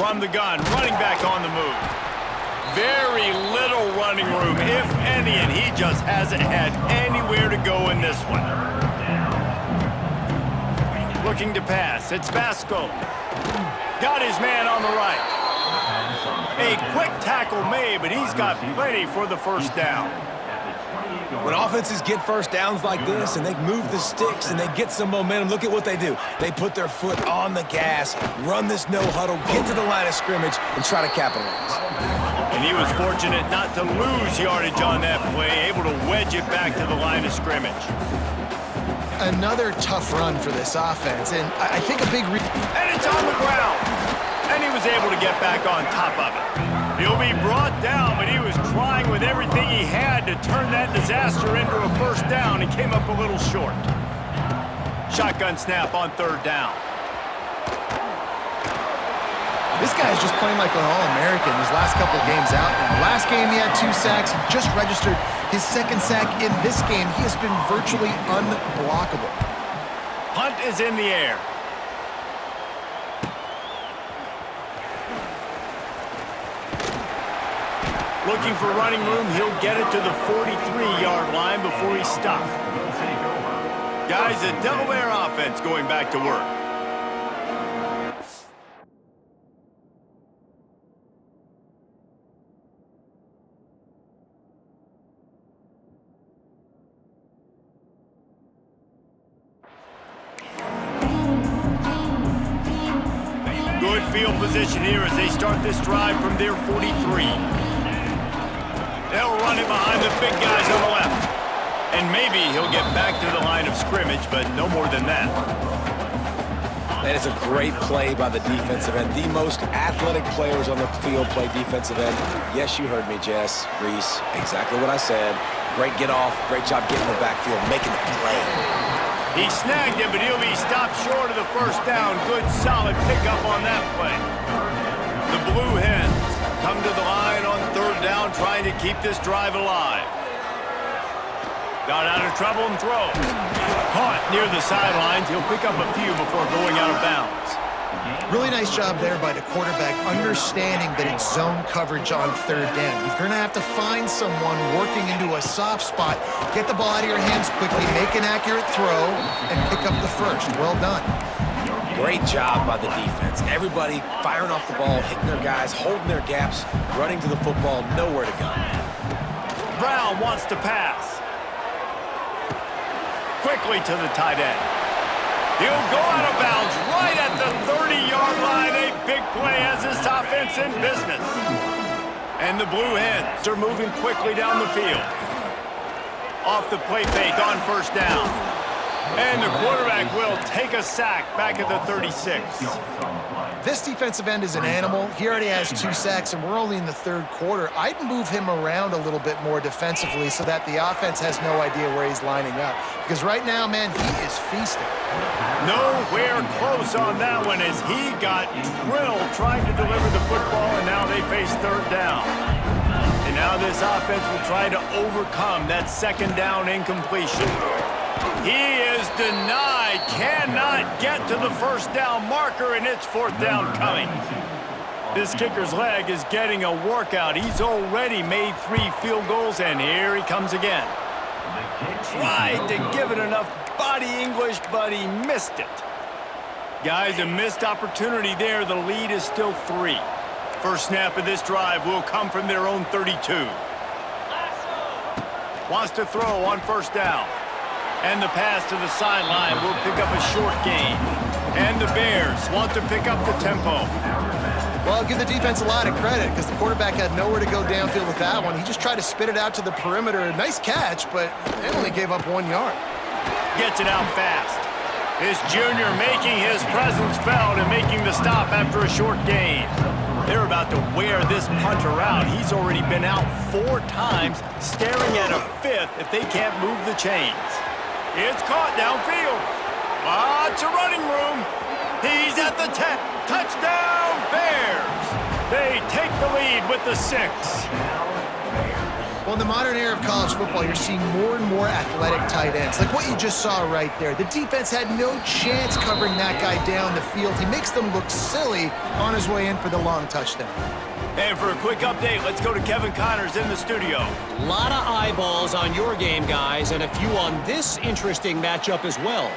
from the gun, running back on the move. Very little running room, if any, and he just hasn't had anywhere to go in this one. Looking to pass, it's Vasco. Got his man on the right. A quick tackle made, but he's got plenty for the first down. When offenses get first downs like this and they move the sticks and they get some momentum, look at what they do. They put their foot on the gas, run this no huddle, get to the line of scrimmage, and try to capitalize. And he was fortunate not to lose yardage on that play, able to wedge it back to the line of scrimmage. Another tough run for this offense, and I think a big and it's on the ground. And he was able to get back on top of it. He'll be brought down, but he was trying with everything he had to turn that disaster into a first down and came up a little short. Shotgun snap on third down. This guy is just playing like an All-American these last couple of games out now. Last game he had 2 sacks. He just registered his 2nd sack in this game. He has been virtually unblockable. Punt is in the air. Looking for running room, he'll get it to the 43-yard line before he stops. Guys, the Devil Bear offense going back to work. Good field position here as they start this drive from their 43. They'll run it behind the big guys on the left. And maybe he'll get back to the line of scrimmage, but no more than that. That is a great play by the defensive end. The most athletic players on the field play defensive end. Yes, you heard me, Jess, Reese. Exactly what I said. Great get off. Great job getting the backfield, making the play. He snagged it, but he'll be stopped short of the first down. Good, solid pickup on that play. The Blue Hens come to the line on third down, trying to keep this drive alive. Got out of trouble and throws. Caught near the sidelines. He'll pick up a few before going out of bounds. Really nice job there by the quarterback, understanding that it's zone coverage on third down. You're going to have to find someone working into a soft spot, get the ball out of your hands quickly, make an accurate throw, and pick up the first. Well done. Great job by the defense. Everybody firing off the ball, hitting their guys, holding their gaps, running to the football, nowhere to go. Brown wants to pass. Quickly to the tight end. He'll go out of bounds right at the 30-yard line. A big play has this offense in business. And the Blue Hens are moving quickly down the field. Off the play fake on first down. And the quarterback will take a sack back at the 36. This defensive end is an animal. He already has 2 sacks, and we're only in the 3rd quarter. I'd move him around a little bit more defensively so that the offense has no idea where he's lining up. Because right now, man, he is feasting. Nowhere close on that one as he got drilled trying to deliver the football, and now they face third down. And now this offense will try to overcome that 2nd down incompletion. He is denied, cannot get to the first down marker, and it's 4th down coming. This kicker's leg is getting a workout. He's already made 3 field goals, and here he comes again. Tried to give it enough body English, but he missed it. Guys, a missed opportunity there. The lead is still 3. First snap of this drive will come from their own 32. Wants to throw on first down. And the pass to the sideline will pick up a short gain. And the Bears want to pick up the tempo. Well, I'll give the defense a lot of credit because the quarterback had nowhere to go downfield with that one. He just tried to spit it out to the perimeter. Nice catch, but they only gave up 1 yard. Gets it out fast. This junior making his presence felt and making the stop after a short gain. They're about to wear this punter out. He's already been out 4 times, staring at a 5th if they can't move the chains. It's caught downfield. Lots of running room. He's at the 10. Touchdown, Bears. They take the lead with the 6. Well, in the modern era of college football, you're seeing more and more athletic tight ends, like what you just saw right there. The defense had no chance covering that guy down the field. He makes them look silly on his way in for the long touchdown. And for a quick update, let's go to Kevin Connors in the studio. A lot of eyeballs on your game, guys, and a few on this interesting matchup as well.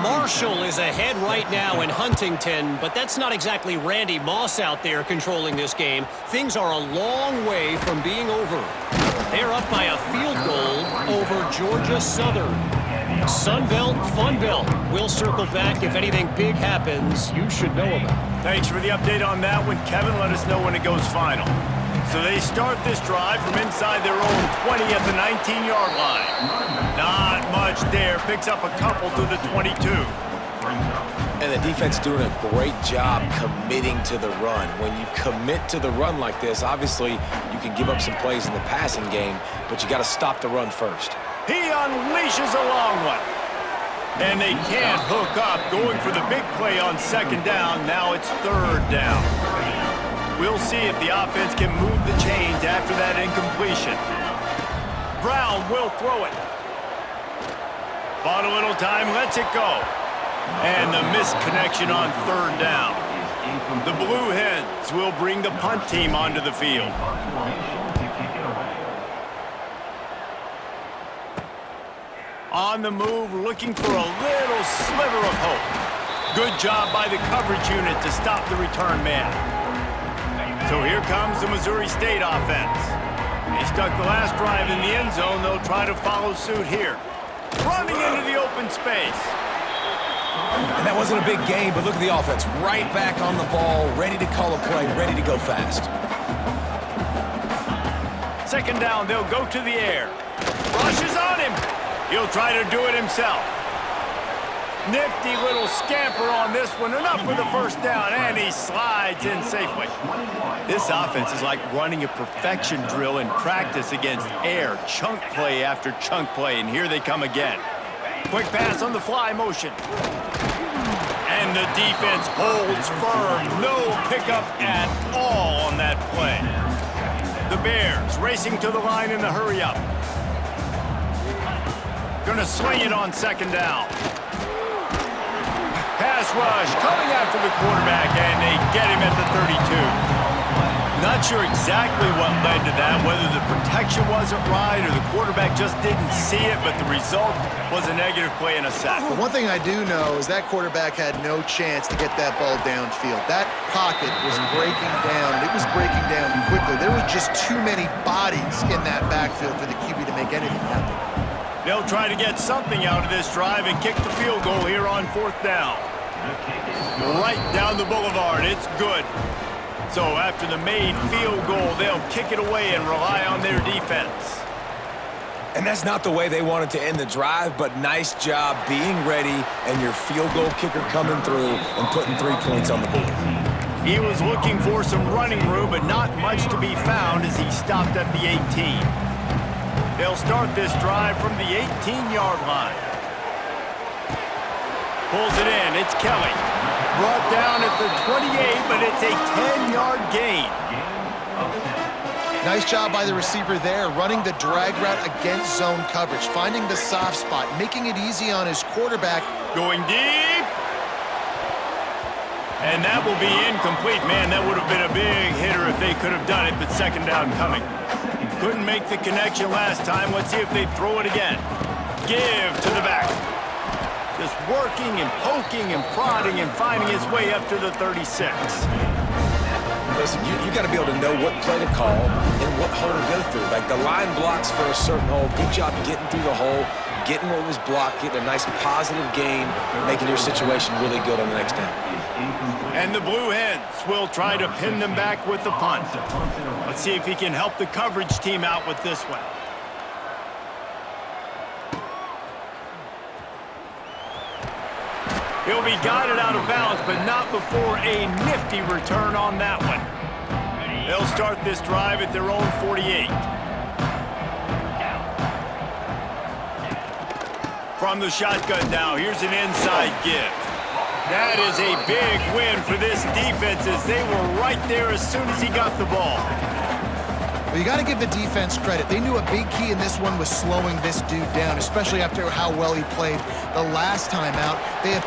Marshall is ahead right now in Huntington, but that's not exactly Randy Moss out there controlling this game. Things are a long way from being over. They're up by a field goal over Georgia Southern. Sunbelt, Funbelt. We'll circle back if anything big happens you should know about. Thanks for the update on that one, Kevin. Let us know when it goes final. So they start this drive from inside their own 20 at the 19-yard line. Not much there. Picks up a couple to the 22. And the defense doing a great job committing to the run. When you commit to the run like this, obviously you can give up some plays in the passing game, but you got to stop the run first. He unleashes a long one. And they can't hook up. Going for the big play on second down. Now it's third down. We'll see if the offense can move the chains after that incompletion. Brown will throw it. Bought a little time, lets it go. And the missed connection on third down. The Blue Hens will bring the punt team onto the field. On the move, looking for a little sliver of hope. Good job by the coverage unit to stop the return man. So here comes the Missouri State offense. They stuck the last drive in the end zone. They'll try to follow suit here. Running into the open space. And that wasn't a big gain, but look at the offense. Right back on the ball, ready to call a play, ready to go fast. Second down, they'll go to the air. Rushes on him. He'll try to do it himself. Nifty little scamper on this one. Enough for the first down, and he slides in safely. This offense is like running a perfection drill in practice against air. Chunk play after chunk play, and here they come again. Quick pass on the fly motion. And the defense holds firm. No pickup at all on that play. The Bears racing to the line in the hurry-up. Gonna swing it on second down. Pass rush coming after the quarterback, and they get him at the 32. Not sure exactly what led to that, whether the protection wasn't right or the quarterback just didn't see it, but the result was a negative play and a sack. But one thing I do know is that quarterback had no chance to get that ball downfield. That pocket was breaking down, and it was breaking down quickly. There were just too many bodies in that backfield for the QB to make anything happen. They'll try to get something out of this drive and kick the field goal here on fourth down. Right down the boulevard. It's good. So after the made field goal, they'll kick it away and rely on their defense. And that's not the way they wanted to end the drive, but nice job being ready and your field goal kicker coming through and putting 3 points on the board. He was looking for some running room, but not much to be found as he stopped at the 18. They'll start this drive from the 18-yard line. Pulls it in. It's Kelly. Brought down at the 28, but it's a 10-yard gain. Nice job by the receiver there, running the drag route against zone coverage, finding the soft spot, making it easy on his quarterback. Going deep. And that will be incomplete. Man, that would have been a big hitter if they could have done it, but second down coming. Couldn't make the connection last time. Let's see if they throw it again. Give to the back. Just working and poking and prodding and finding his way up to the 36. Listen, you got to be able to know what play to call and what hole to go through. Like the line blocks for a certain hole. Good job getting through the hole, getting what was blocked, getting a nice positive gain, making your situation really good on the next down. And the Blue Hens will try to pin them back with the punt. Let's see if he can help the coverage team out with this one. He'll be guided out of bounds, but not before a nifty return on that one. They'll start this drive at their own 48. From the shotgun now, here's an inside give. That is a big win for this defense as they were right there as soon as he got the ball. But you got to give the defense credit. They knew a big key in this one was slowing this dude down, especially after how well he played the last time out. They have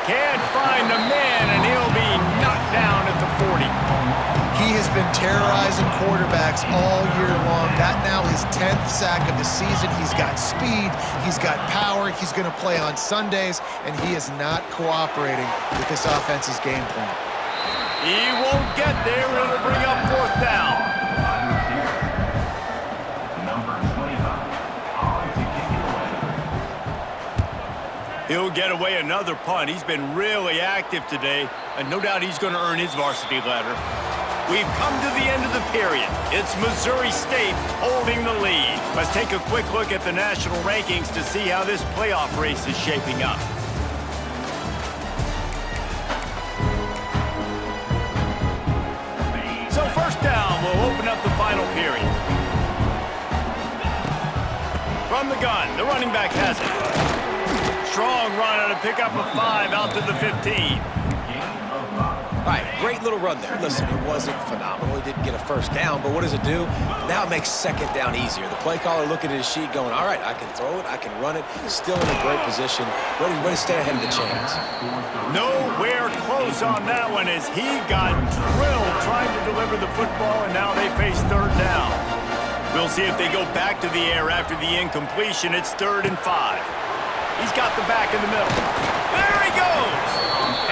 Can't find the man, and he'll be knocked down at the 40. He has been terrorizing quarterbacks all year long. That now his 10th sack of the season. He's got speed. He's got power. He's going to play on Sundays, and he is not cooperating with this offense's game plan. He won't get there. It'll bring up 4th down. He'll get away another punt. He's been really active today, and no doubt he's going to earn his varsity letter. We've come to the end of the period. It's Missouri State holding the lead. Let's take a quick look at the national rankings to see how this playoff race is shaping up. So 1st down, we'll open up the final period. From the gun, the running back has it. Strong run on a pickup of 5 out to the 15. All right, great little run there. Listen, it wasn't phenomenal. He didn't get a 1st down, but what does it do? Now it makes 2nd down easier. The play caller looking at his sheet going, all right, I can throw it, I can run it. Still in a great position. Ready to stay ahead of the chains. Nowhere close on that one as he got drilled trying to deliver the football, and now they face 3rd down. We'll see if they go back to the air after the incompletion. It's 3rd and 5. He's got the back in the middle. There he goes!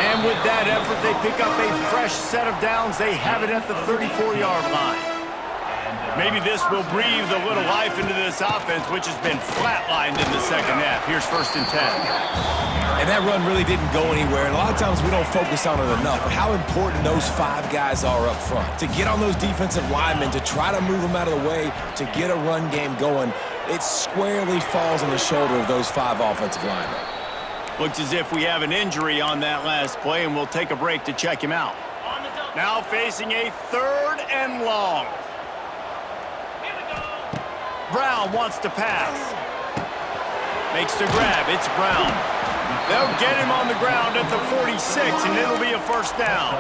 And with that effort, they pick up a fresh set of downs. They have it at the 34-yard line. Maybe this will breathe a little life into this offense, which has been flatlined in the 2nd half. Here's 1st and 10. And that run really didn't go anywhere. And a lot of times we don't focus on it enough. But how important those 5 guys are up front. To get on those defensive linemen, to try to move them out of the way, to get a run game going, it squarely falls on the shoulder of those 5 offensive linemen. Looks as if we have an injury on that last play, and we'll take a break to check him out. Now facing a 3rd and long. Brown wants to pass. Makes the grab. It's Brown. They'll get him on the ground at the 46, and it'll be a 1st down.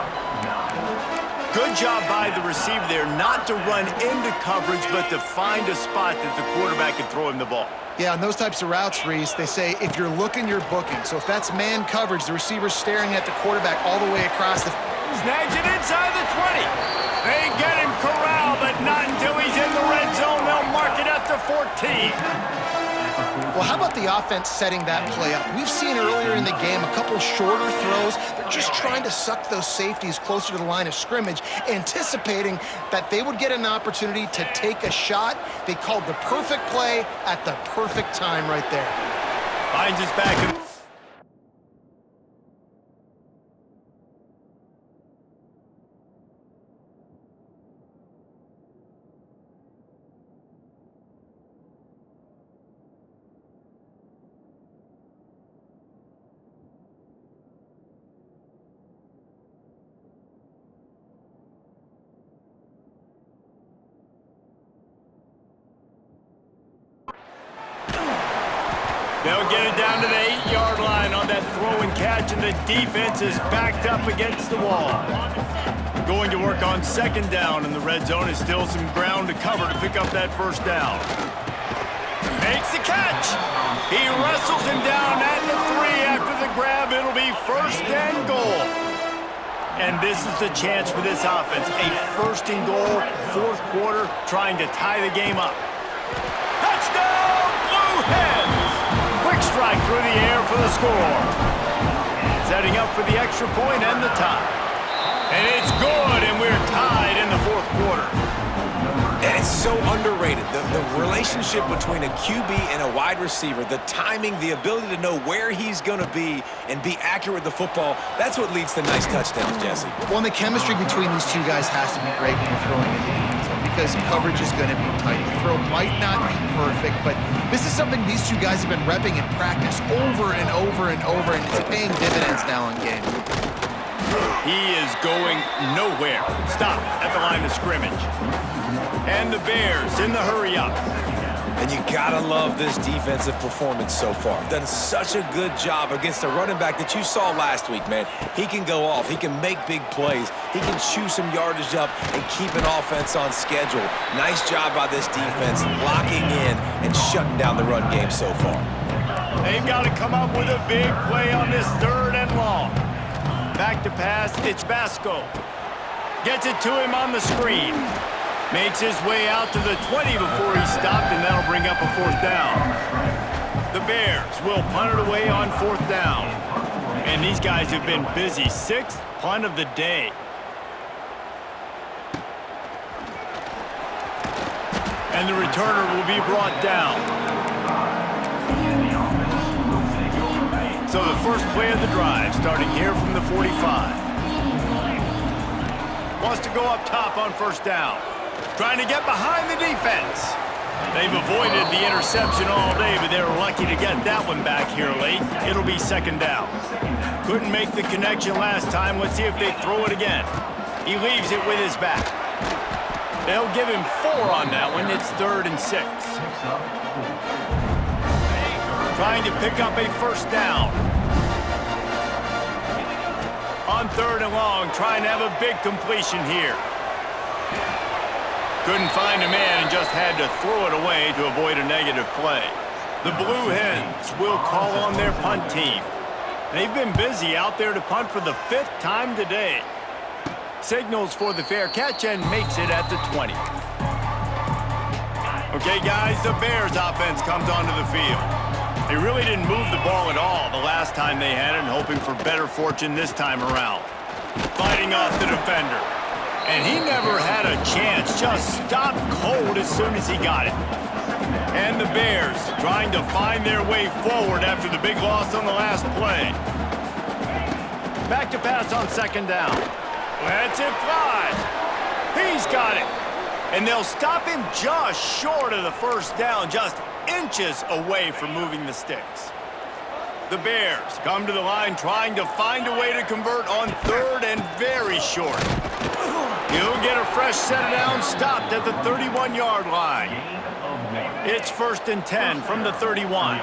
Good job by the receiver there not to run into coverage, but to find a spot that the quarterback can throw him the ball. Yeah, on those types of routes, Reese, they say if you're looking, you're booking. So if that's man coverage, the receiver's staring at the quarterback all the way across the... Snags it inside the 20. They get him corralled, but not until he's in the red zone. They'll mark it at the 14. Well, how about the offense setting that play up? We've seen earlier in the game a couple shorter throws. They're just trying to suck those safeties closer to the line of scrimmage, anticipating that they would get an opportunity to take a shot. They called the perfect play at the perfect time right there. Finds his back. They'll get it down to the 8-yard line on that throw and catch, and the defense is backed up against the wall. Going to work on 2nd down, and the red zone is still some ground to cover to pick up that 1st down. Makes the catch. He wrestles him down at the 3 after the grab. It'll be 1st and goal. And this is the chance for this offense. A 1st and goal, 4th quarter, trying to tie the game up. Touchdown, Blue Hens! Quick strike through the air for the score. Setting up for the extra point and the tie. And it's good, and we're tied in the 4th quarter. And it's so underrated. The relationship between a QB and a wide receiver, the timing, the ability to know where he's going to be and be accurate with the football, that's what leads to nice touchdowns, Jesse. Well, the chemistry between these two guys has to be great when you're throwing into the end zone because coverage is going to be tight. The throw might not be perfect, but this is something these two guys have been repping in practice over and over and over, and it's paying dividends now in game. He is going nowhere. Stop at the line of scrimmage. And the Bears in the hurry up. And you gotta love this defensive performance so far. Done such a good job against a running back that you saw last week, man. He can go off. He can make big plays. He can chew some yardage up and keep an offense on schedule. Nice job by this defense locking in and shutting down the run game so far. They've got to come up with a big play on this 3rd and long. Back to pass, it's Basco. Gets it to him on the screen. Makes his way out to the 20 before he stopped, and that'll bring up a 4th down. The Bears will punt it away on 4th down. And these guys have been busy. 6th punt of the day. And the returner will be brought down. So the first play of the drive, starting here from the 45. Wants to go up top on 1st down. Trying to get behind the defense. They've avoided the interception all day, but they were lucky to get that one back here late. It'll be 2nd down. Couldn't make the connection last time. Let's see if they throw it again. He leaves it with his back. They'll give him 4 on that one. It's 3rd and 6. Trying to pick up a 1st down. On 3rd and long, trying to have a big completion here. Couldn't find a man and just had to throw it away to avoid a negative play. The Blue Hens will call on their punt team. They've been busy out there to punt for the 5th time today. Signals for the fair catch and makes it at the 20. Okay, guys, the Bears offense comes onto the field. They really didn't move the ball at all the last time they had it, and hoping for better fortune this time around. Fighting off the defender. And he never had a chance, just stopped cold as soon as he got it. And the Bears trying to find their way forward after the big loss on the last play. Back to pass on 2nd down. Lets it fly. He's got it. And they'll stop him just short of the 1st down, just inches away from moving the sticks. The Bears come to the line trying to find a way to convert on 3rd and very short. He'll get a fresh set down, stopped at the 31-yard line. It's 1st and 10 from the 31.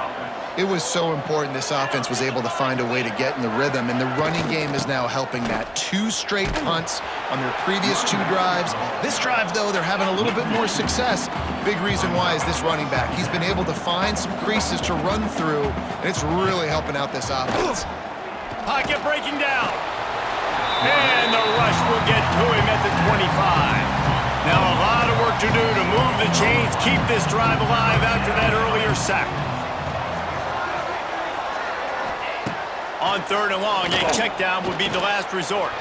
It was so important this offense was able to find a way to get in the rhythm, and the running game is now helping that. 2 straight punts on their previous 2 drives. This drive, though, they're having a little bit more success. Big reason why is this running back. He's been able to find some creases to run through, and it's really helping out this offense. Pocket breaking down. And the rush will get to him at the 25. Now a lot of work to do to move the chains, keep this drive alive after that earlier sack. On 3rd and long, a check down would be the last resort.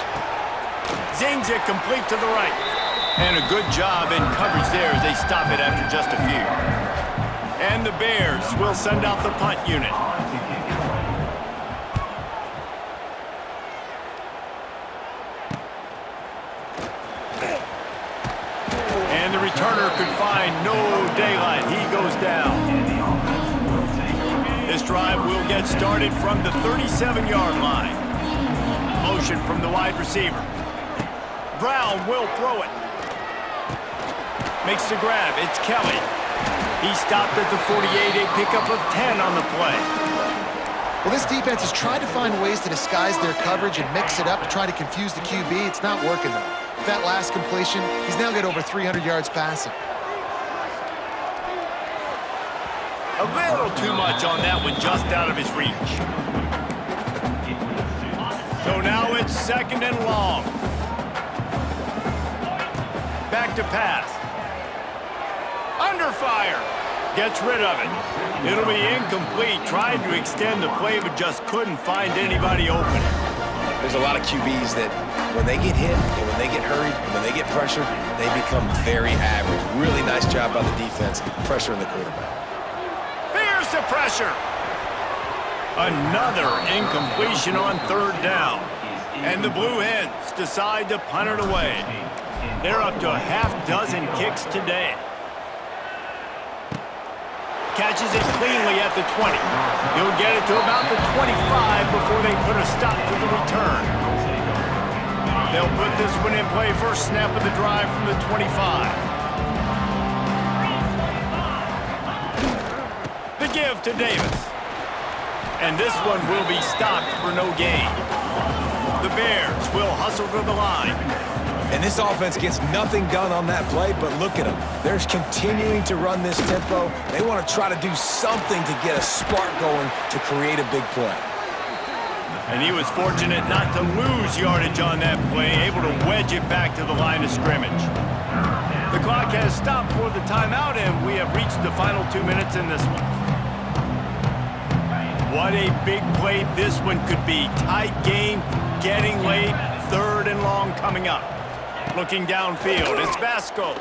Zings it complete to the right. And a good job in coverage there as they stop it after just a few. And the Bears will send out the punt unit. And the returner could find no daylight. He goes down. This drive will get started from the 37-yard line. Motion from the wide receiver. Brown will throw it. Makes the grab. It's Kelly. He stopped at the 48, a pickup of 10 on the play. Well, this defense has tried to find ways to disguise their coverage and mix it up to try to confuse the QB. It's not working, though. With that last completion, he's now got over 300 yards passing. A little too much on that one, just out of his reach. So now it's 2nd and long. Back to pass. Under fire. Gets rid of it. It'll be incomplete. Tried to extend the play, but just couldn't find anybody open. There's a lot of QBs that when they get hit and when they get hurried and when they get pressured, they become very average. Really nice job by the defense, pressuring the quarterback. Here's the pressure. Another incompletion on 3rd down. And the Blue Hens decide to punt it away. They're up to a half-dozen kicks today. Catches it cleanly at the 20. He'll get it to about the 25 before they put a stop to the return. They'll put this one in play first snap of the drive from the 25. give to Davis. And this one will be stopped for no gain. The Bears will hustle to the line. And this offense gets nothing done on that play, but look at them. They're continuing to run this tempo. They want to try to do something to get a spark going to create a big play. And he was fortunate not to lose yardage on that play, able to wedge it back to the line of scrimmage. The clock has stopped for the timeout, and we have reached the final 2 minutes in this one. What a big play this one could be. Tight game, getting late, 3rd and long coming up. Looking downfield, it's Vasco.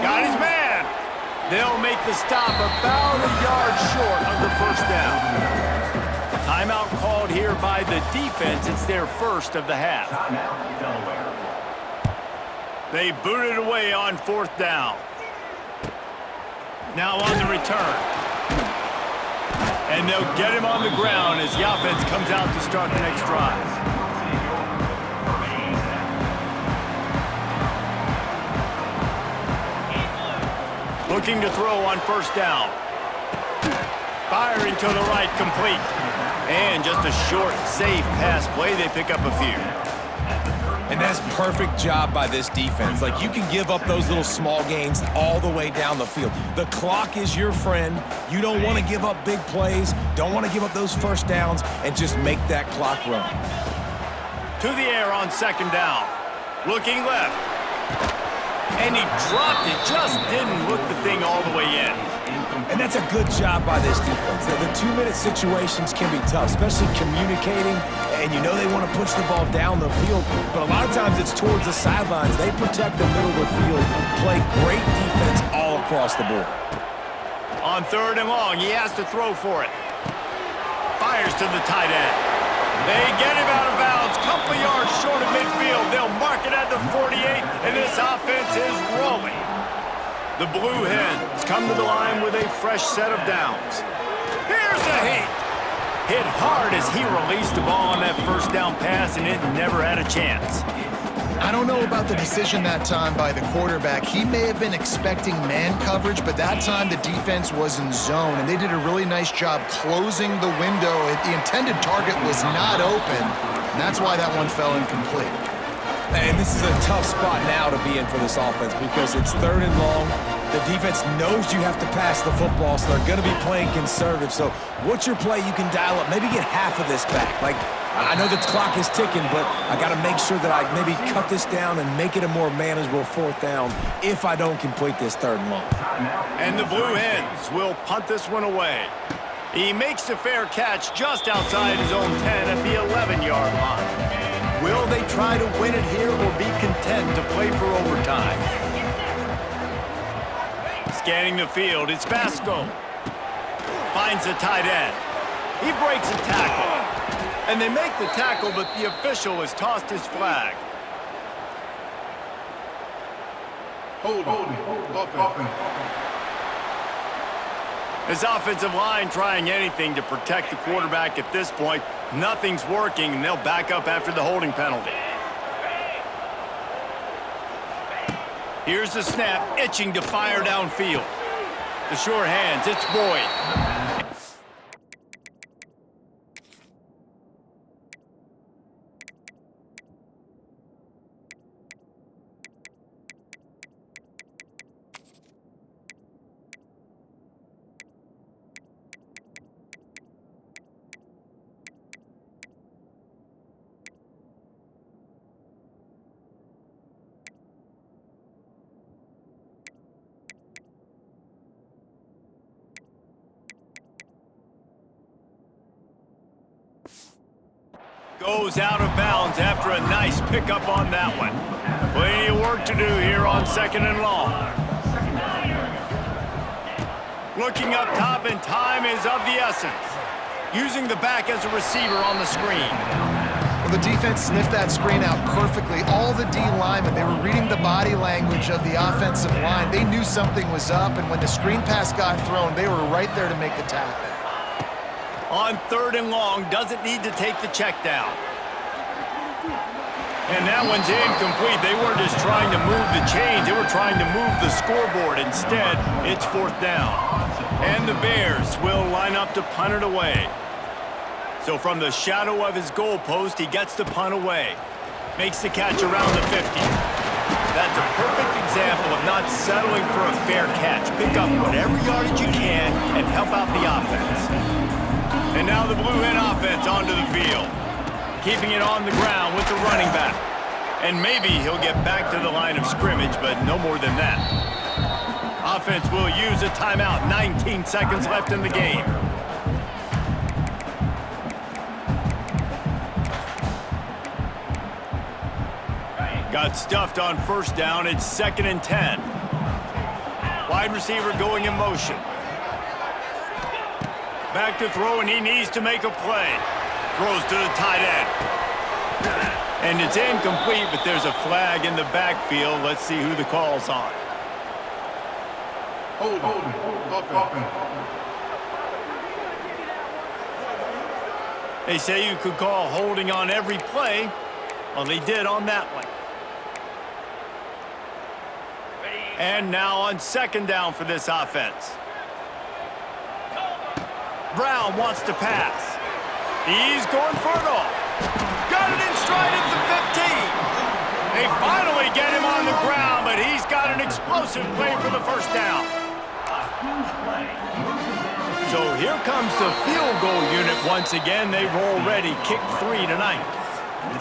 Got his man. They'll make the stop about a yard short of the first down. Timeout called here by the defense. It's their first of the half. They booted away on 4th down. Now on the return. And they'll get him on the ground as the offense comes out to start the next drive. Looking to throw on 1st down. Firing to the right, complete. And just a short, safe pass play. They pick up a few. And that's perfect job by this defense. Like, you can give up those little small gains all the way down the field. The clock is your friend. You don't want to give up big plays. Don't want to give up those 1st downs and just make that clock run. To the air on 2nd down. Looking left. And he dropped it. Just didn't look the thing all the way in. And that's a good job by this defense. The 2-minute situations can be tough, especially communicating, and you know they want to push the ball down the field, but a lot of times it's towards the sidelines. They protect the middle of the field, play great defense all across the board. On 3rd and long, he has to throw for it. Fires to the tight end. They get him out of bounds, couple of yards short of midfield. They'll mark it at the 48, and this offense is rolling. The Blue Hens come to the line with a fresh set of downs. Here's a hit. Hit hard as he released the ball on that 1st down pass, and it never had a chance. I don't know about the decision that time by the quarterback. He may have been expecting man coverage, but that time the defense was in zone, and they did a really nice job closing the window. The intended target was not open, and that's why that one fell incomplete. And this is a tough spot now to be in for this offense because it's 3rd and long. The defense knows you have to pass the football, so they're going to be playing conservative. So what's your play you can dial up? Maybe get half of this back. Like, I know the clock is ticking, but I got to make sure that I maybe cut this down and make it a more manageable 4th down if I don't complete this 3rd and long. And the Blue Hens will punt this one away. He makes a fair catch just outside his own 10 at the 11-yard line. Will they try to win it here or be content to play for overtime? Scanning the field, it's Vasco. Finds a tight end. He breaks a tackle. And they make the tackle, but the official has tossed his flag. Hold on. His offensive line trying anything to protect the quarterback at this point. Nothing's working, and they'll back up after the holding penalty. Here's the snap, itching to fire downfield. The sure hands, it's Boyd. Goes out of bounds after a nice pickup on that one. Plenty of work to do here on 2nd and long. Looking up top, and time is of the essence. Using the back as a receiver on the screen. Well, the defense sniffed that screen out perfectly. All the D linemen, they were reading the body language of the offensive line. They knew something was up, and when the screen pass got thrown, they were right there to make the tackle. On 3rd and long, doesn't need to take the check down. And that one's incomplete. They weren't just trying to move the chains. They were trying to move the scoreboard. Instead, it's 4th down. And the Bears will line up to punt it away. So from the shadow of his goalpost, he gets the punt away. Makes the catch around the 50. That's a perfect example of not settling for a fair catch. Pick up whatever yardage you can and help out the offense. And now the Blue Hen offense onto the field. Keeping it on the ground with the running back. And maybe he'll get back to the line of scrimmage, but no more than that. Offense will use a timeout. 19 seconds left in the game. Got stuffed on first down. It's 2nd and 10. Wide receiver going in motion. Back to throw, and he needs to make a play. Throws to the tight end. And it's incomplete, but there's a flag in the backfield. Let's see who the call's on. Hold offense. They say you could call holding on every play. Well, they did on that one. And now on 2nd down for this offense. Brown wants to pass. He's going for it all. Got it in stride at the 15. They finally get him on the ground, but he's got an explosive play for the first down. So here comes the field goal unit once again. They've already kicked 3 tonight.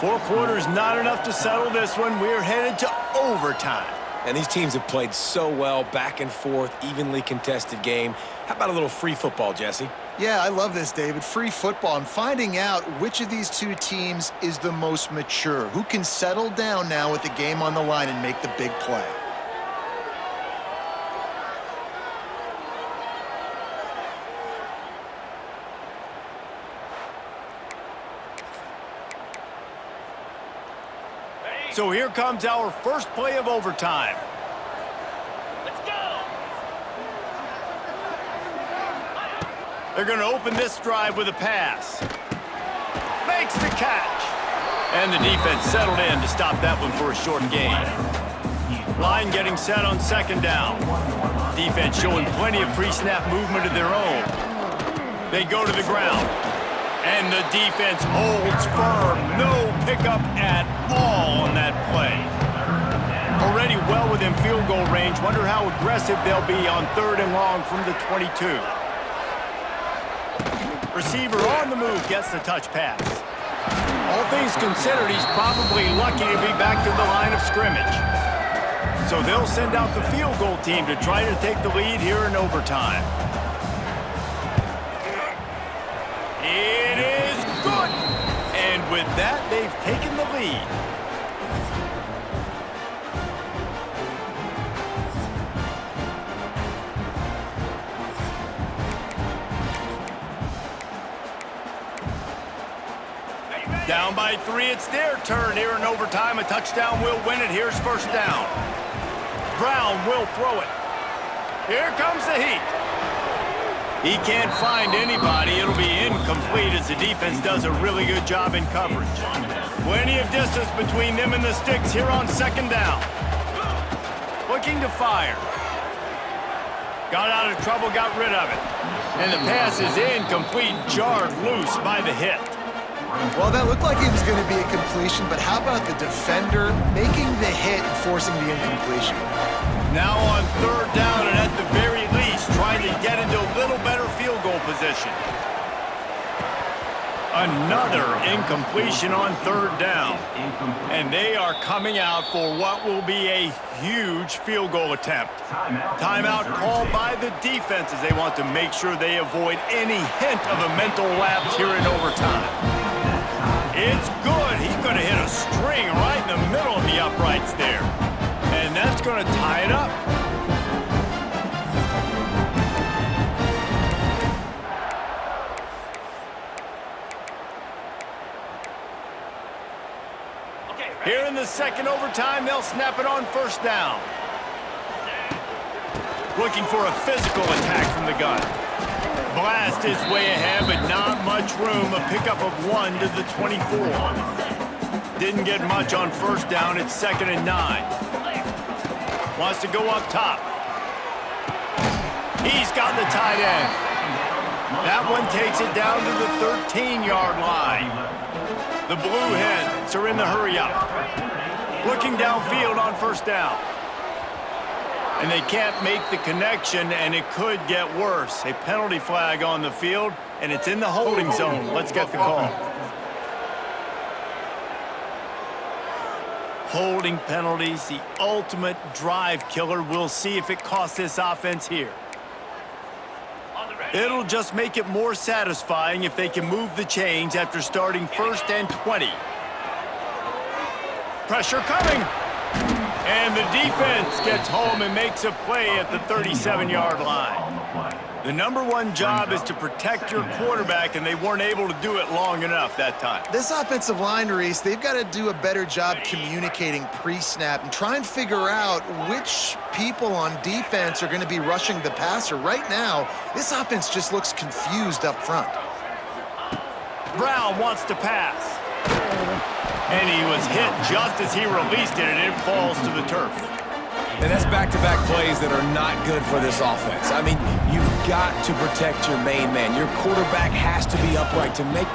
4 quarters not enough to settle this one. We're headed to overtime. And these teams have played so well, back and forth, evenly contested game. How about a little free football, Jesse? Yeah, I love this, David. Free football and finding out which of these two teams is the most mature, who can settle down now with the game on the line and make the big play. So here comes our first play of overtime. Let's go! They're going to open this drive with a pass. Makes the catch. And the defense settled in to stop that one for a short gain. Line getting set on 2nd down. Defense showing plenty of pre-snap movement of their own. They go to the ground. And the defense holds firm. No pickup at all on that play. Already well within field goal range. Wonder how aggressive they'll be on 3rd and long from the 22. Receiver on the move gets the touch pass. All things considered, he's probably lucky to be back to the line of scrimmage. So they'll send out the field goal team to try to take the lead here in overtime. It is good. And with that, they've taken the lead. Down by 3, it's their turn here in overtime. A touchdown will win it. Here's 1st down. Brown will throw it. Here comes the heat. He can't find anybody. It'll be incomplete as the defense does a really good job in coverage. Plenty of distance between them and the sticks here on 2nd down. Looking to fire. Got out of trouble, got rid of it. And the pass is incomplete, jarred loose by the hit. Well, that looked like it was going to be a completion, but how about the defender making the hit and forcing the incompletion? Now on 3rd down, and at the very least, trying to get into a little better field goal position. Another incompletion on 3rd down. And they are coming out for what will be a huge field goal attempt. Timeout called by the defense as they want to make sure they avoid any hint of a mental lapse here in overtime. It's good. He's going to hit a string right in the middle of the uprights there. And that's going to tie it up. Here in the 2nd overtime, they'll snap it on 1st down. Looking for a physical attack from the gun. Blast his way ahead, but not much room. A pickup of 1 to the 24. Didn't get much on 1st down. It's 2nd and 9. Wants to go up top. He's got the tight end. That one takes it down to the 13-yard line. The Blue Hens are in the hurry-up. Looking downfield on first down. And they can't make the connection, and it could get worse. A penalty flag on the field, and it's in the holding zone. Let's get the call. Holding penalties, the ultimate drive killer. We'll see if it costs this offense here. It'll just make it more satisfying if they can move the chains after starting 1st and 20. Pressure coming. And the defense gets home and makes a play at the 37-yard line. The #1 job is to protect your quarterback, and they weren't able to do it long enough that time. This offensive line, Reese, they've got to do a better job communicating pre-snap and try and figure out which people on defense are going to be rushing the passer. Right now, this offense just looks confused up front. Brown wants to pass. And he was hit just as he released it, and it falls to the turf. And that's back-to-back plays that are not good for this offense. I mean, you've got to protect your main man. Your quarterback has to be upright to make the